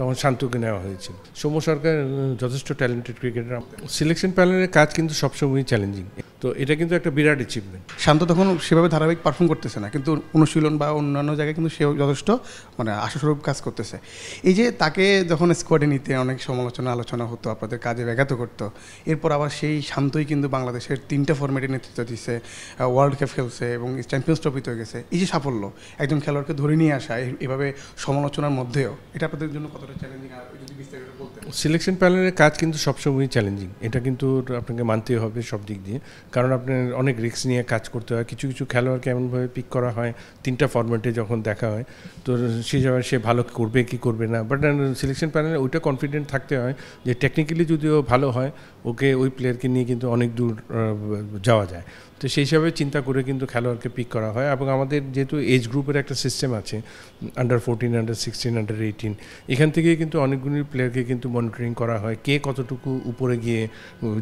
তখন শান্তকে নেওয়া হয়েছিল। সৌম্য সরকার যথেষ্ট ট্যালেন্টেড ক্রিকেটার। সিলেকশন প্যানেলের কাজ কিন্তু সবসময়ই চ্যালেঞ্জিং, তো এটা কিন্তু একটা বিরাট অ্যাচিভমেন্ট। শান্ত তখন সেভাবে ধারাবাহিক পারফর্ম করতেছে না, কিন্তু অনুশীলন বা অন্যান্য জায়গায় কিন্তু সেও যথেষ্ট আশাস্বরূপ কাজ করতেছে। এই যে তাকে যখন স্কোয়াডে নিতে অনেক আলোচনা হতো, আপনাদের কাজে ব্যাঘাত করতো, এরপর আবার সেই শান্তই কিন্তু বাংলাদেশের 3টা ফরম্যাটে নেতৃত্ব দিচ্ছে, ওয়ার্ল্ড কাপ খেলছে এবং চ্যাম্পিয়ন্স ট্রফিতে হয়ে গেছে। এই যে সাফল্য, একজন খেলোয়াড়কে ধরে নিয়ে আসা এভাবে সমালোচনার মধ্যেও, এটা আপনাদের জন্য কতটা চ্যালেঞ্জিং, আর যদি বিস্তারিত বলতেন। সিলেকশন প্যানেলের কাজ কিন্তু সবসময়ই চ্যালেঞ্জিং, এটা কিন্তু আপনাকে মানতে হবে সব দিক দিয়ে, কারণ আপনার অনেক রিস্ক নিয়ে কাজ করতে হয়। কিছু কিছু খেলোয়াড়কে এমনভাবে পিক করা হয় 3টা ফরম্যাটে যখন দেখা হয়, তো সেই জায়গায় সে ভালো করবে কি করবে না, বাট সিলেকশন প্যানেলে ওইটা কনফিডেন্ট থাকতে হয় যে টেকনিক্যালি যদিও ভালো হয়, ওকে ওই প্লেয়ারকে নিয়ে কিন্তু অনেক দূর যাওয়া যায়। তো সেই হিসাবে চিন্তা করে কিন্তু খেলোয়াড়কে পিক করা হয়। এবং আমাদের যেহেতু এজ গ্রুপের একটা সিস্টেম আছে, আন্ডার 14, আন্ডার 16, আন্ডার 18, এখান থেকে কিন্তু অনেকগুলি প্লেয়ারকে কিন্তু মনিটরিং করা হয় কে কতটুকু উপরে গিয়ে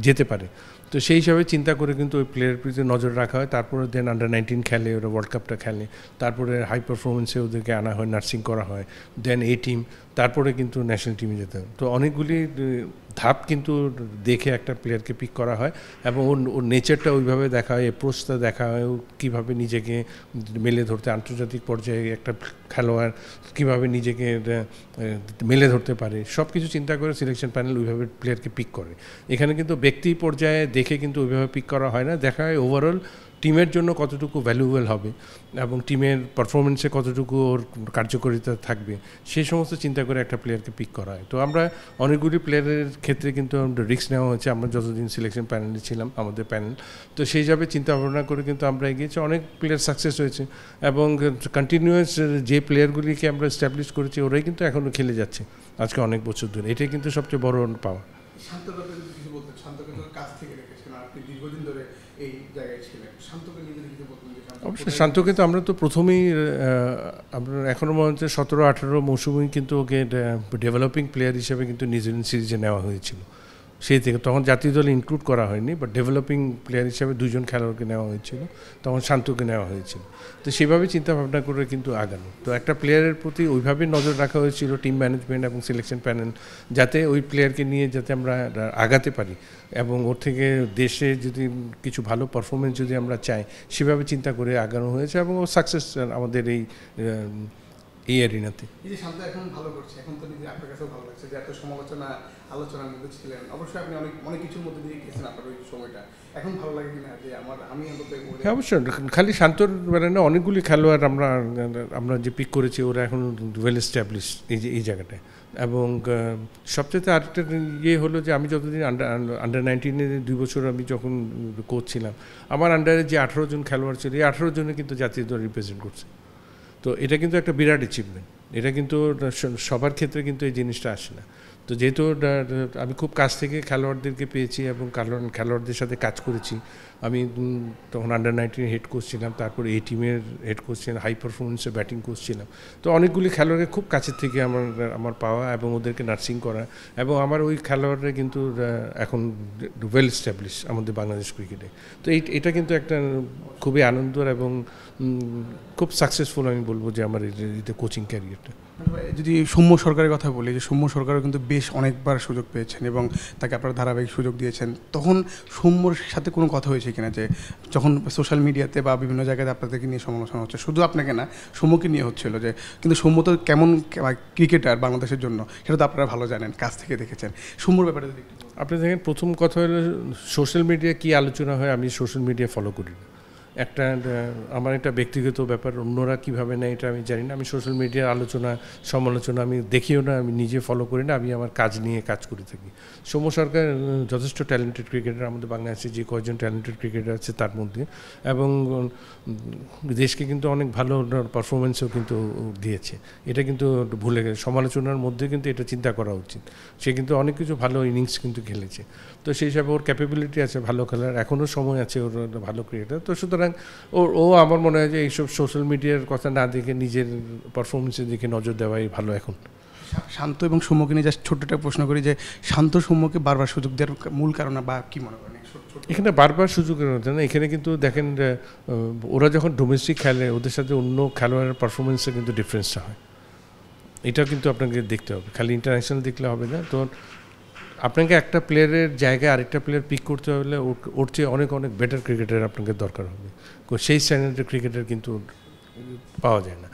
যেতে পারে। তো সেই হিসাবে চিন্তা করে কিন্তু ওই প্লেয়ারের প্রতি নজর রাখা হয়। তারপরে দেন আন্ডার 19 খেলে, ওরা ওয়ার্ল্ড কাপটা খেলে, তারপরে হাই পারফরমেন্সে ওদেরকে আনা হয়, নার্সিং করা হয়, দেন এ টিম, তারপরে কিন্তু ন্যাশনাল টিমে যেতে হয়। তো অনেকগুলি ধাপ কিন্তু দেখে একটা প্লেয়ারকে পিক করা হয়, এবং ওর নেচারটা ওইভাবে দেখা হয়, অ্যাপ্রোচটা দেখা হয়, ও কীভাবে নিজেকে মেলে ধরতে, আন্তর্জাতিক পর্যায়ে একটা খেলোয়াড় কীভাবে নিজেকে মেলে ধরতে পারে, সব কিছু চিন্তা করে সিলেকশন প্যানেল ওইভাবে প্লেয়ারকে পিক করে। এখানে কিন্তু ব্যক্তি পর্যায়ে দেখে কিন্তু ওইভাবে পিক করা হয় না, দেখা হয় ওভারঅল টিমের জন্য কতটুকু ভ্যালুয়েবল হবে এবং টিমের পারফরমেন্সে কতটুকু ওর কার্যকারিতা থাকবে, সেই সমস্ত চিন্তা করে একটা প্লেয়ারকে পিক করা হয়। তো আমরা অনেকগুলি প্লেয়ারের ক্ষেত্রে কিন্তু রিস্ক নেওয়া হয়েছে, আমরা যতদিন সিলেকশন প্যানেলে ছিলাম, আমাদের প্যানেল, তো সেই হিসাবে চিন্তা ভাবনা করে কিন্তু আমরা এগিয়েছি। অনেক প্লেয়ার সাকসেস হয়েছে এবং কন্টিনিউয়াস যে প্লেয়ারগুলিকে আমরা এস্টাবলিশ করেছি ওরাই কিন্তু এখনও খেলে যাচ্ছে আজকে অনেক বছর ধরে। এটাই কিন্তু সবচেয়ে বড় পাওয়া। অবশ্যই শান্তকে তো আমরা তো প্রথমেই আপনার এখনও মনে হচ্ছে 17-18 মৌসুমেই কিন্তু ওকে ডেভেলপিং প্লেয়ার হিসেবে কিন্তু নিউজিল্যান্ড সিরিজে নেওয়া হয়েছিল। সেই থেকে তখন জাতীয় দলে ইনক্লুড করা হয়নি, বাট ডেভেলপিং প্লেয়ার হিসেবে 2জন খেলোয়াড়কে নেওয়া হয়েছিল, তখন শান্তকে নেওয়া হয়েছিল। তো সেভাবে চিন্তা ভাবনা করে কিন্তু আগানো। তো একটা প্লেয়ারের প্রতি ওইভাবে নজর রাখা হয়েছিল টিম ম্যানেজমেন্ট এবং সিলেকশন প্যানেল, যাতে ওই প্লেয়ারকে নিয়ে যাতে আমরা আগাতে পারি এবং ওর থেকে দেশে যদি কিছু ভালো পারফরমেন্স যদি আমরা চাই, সেভাবে চিন্তা করে আগানো হয়েছে এবং ও সাকসেস আমাদের এই এরিনাতে। এই যে শান্ত এখন ভালো করছে, এখন তো নিজে আপনার কাছেও ভালো লাগছে যে এত আলোচনার মধ্যে ছিলেন, অবশ্যই আপনি অনেক কিছুর মধ্যে দিয়ে গেছেন আপনার ওই সময়টা, এখন ভালো লাগে কিনা যে আমি হ্যাঁ অবশ্যই। খালি শান্তর মানে না, অনেকগুলি খেলোয়াড় আমরা যে পিক করেছি ওরা এখন ওয়েল এস্টাবলিশ এই জায়গাটায়। এবং সবচেয়ে আরেকটা হলো যে আমি যতদিন আন্ডার 19-এর 2 বছর আমি যখন কোচ ছিলাম, আমার আন্ডারে যে 18 জন খেলোয়াড় ছিল, এই 18 জনে কিন্তু জাতীয় দল রিপ্রেজেন্ট করছে। তো এটা কিন্তু একটা বিরাট অ্যাচিভমেন্ট, এটা কিন্তু সবার ক্ষেত্রে কিন্তু এই জিনিসটা আসে না। তো যেহেতু আমি খুব কাছ থেকে খেলোয়াড়দেরকে পেয়েছি এবং খেলোয়াড়দের সাথে কাজ করেছি, আমি তখন আন্ডার 19 হেড কোচ ছিলাম, তারপর এই টিমের হেড কোচ ছিলাম, হাই পারফরমেন্সে ব্যাটিং কোচ ছিলাম। তো অনেকগুলি খেলোয়াড়কে খুব কাছের থেকে আমার পাওয়া এবং ওদেরকে নার্সিং করা, এবং আমার ওই খেলোয়াড়রা কিন্তু এখন ওয়েল এস্টাবলিশ আমাদের বাংলাদেশ ক্রিকেটে। তো এটা কিন্তু একটা খুবই আনন্দের এবং খুব সাকসেসফুল আমি বলবো যে আমার এই কোচিং ক্যারিয়ারটা। যদি সৌম্য সরকারের কথা বলি, যে সৌম্য সরকারও কিন্তু বেশ অনেকবার সুযোগ পেয়েছেন এবং তাকে আপনারা ধারাবাহিক সুযোগ দিয়েছেন, তখন সৌম্যর সাথে কোনো কথা হয়েছে কিনা যে যখন সোশ্যাল মিডিয়াতে বা বিভিন্ন জায়গায় আপনাদেরকে নিয়ে সমালোচনা হচ্ছে, শুধু আপনাকে না সৌম্যকে নিয়ে হচ্ছিল, যে কিন্তু সৌম্য তো কেমন ক্রিকেটার বাংলাদেশের জন্য সেটা তো আপনারা ভালো জানেন, কাছ থেকে দেখেছেন। সৌম্যর ব্যাপারে আপনি দেখেন, প্রথম কথা হলো সোশ্যাল মিডিয়া কী আলোচনা হয়, আমি সোশ্যাল মিডিয়া ফলো করি না। আমার একটা ব্যক্তিগত ব্যাপার, অন্যরা কীভাবে নেয় এটা আমি জানি না। আমি সোশ্যাল মিডিয়ার সমালোচনা আমি দেখিও না, আমি নিজে ফলো করি না, আমি আমার কাজ নিয়ে কাজ করে থাকি। সৌম্য সরকার যথেষ্ট ট্যালেন্টেড ক্রিকেটার, আমাদের বাংলাদেশে যে কয়েকজন ট্যালেন্টেড ক্রিকেটার আছে তার মধ্যে, এবং দেশকে কিন্তু অনেক ভালো পারফরমেন্সও কিন্তু দিয়েছে। এটা কিন্তু ভুলে গেছে, সমালোচনার মধ্যে কিন্তু এটা চিন্তা করা উচিত। সে কিন্তু অনেক কিছু ভালো ইনিংস কিন্তু খেলেছে, তো সেই হিসাবে ওর ক্যাপাবিলিটি আছে ভালো খেলার, এখনও সময় আছে ওর ভালো ক্রিকেটার। তো সুতরাং ও আমার মনে হয় যে এইসব সোশ্যাল মিডিয়ার কথা না দেখে নিজের পারফরমেন্সের দিকে নজর দেওয়াই ভালো। এখন শান্ত এবং সৌম্যকে নিয়ে জাস্ট ছোট্ট একটা প্রশ্ন করি, যে শান্ত সৌম্যকে বারবার সুযোগ দেওয়ার মূল কারণ বা কি মনে করেন? এখানে বারবার সুযোগের মধ্যে না, এখানে কিন্তু দেখেন ওরা যখন ডোমেস্টিক খেলে ওদের সাথে অন্য খেলোয়াড়ের পারফরমেন্সে কিন্তু ডিফারেন্সটা হয়। এটাও কিন্তু আপনাকে দেখতে হবে, খালি ইন্টারন্যাশনাল দেখলে হবে না। তো আপনাকে একটা প্লেয়ারের জায়গায় আরেকটা প্লেয়ার পিক করতে হলে ওর চেয়ে অনেক অনেক বেটার ক্রিকেটার আপনাকে দরকার হবে, সেই স্ট্যান্ডার্ডের ক্রিকেটার কিন্তু পাওয়া যায় না।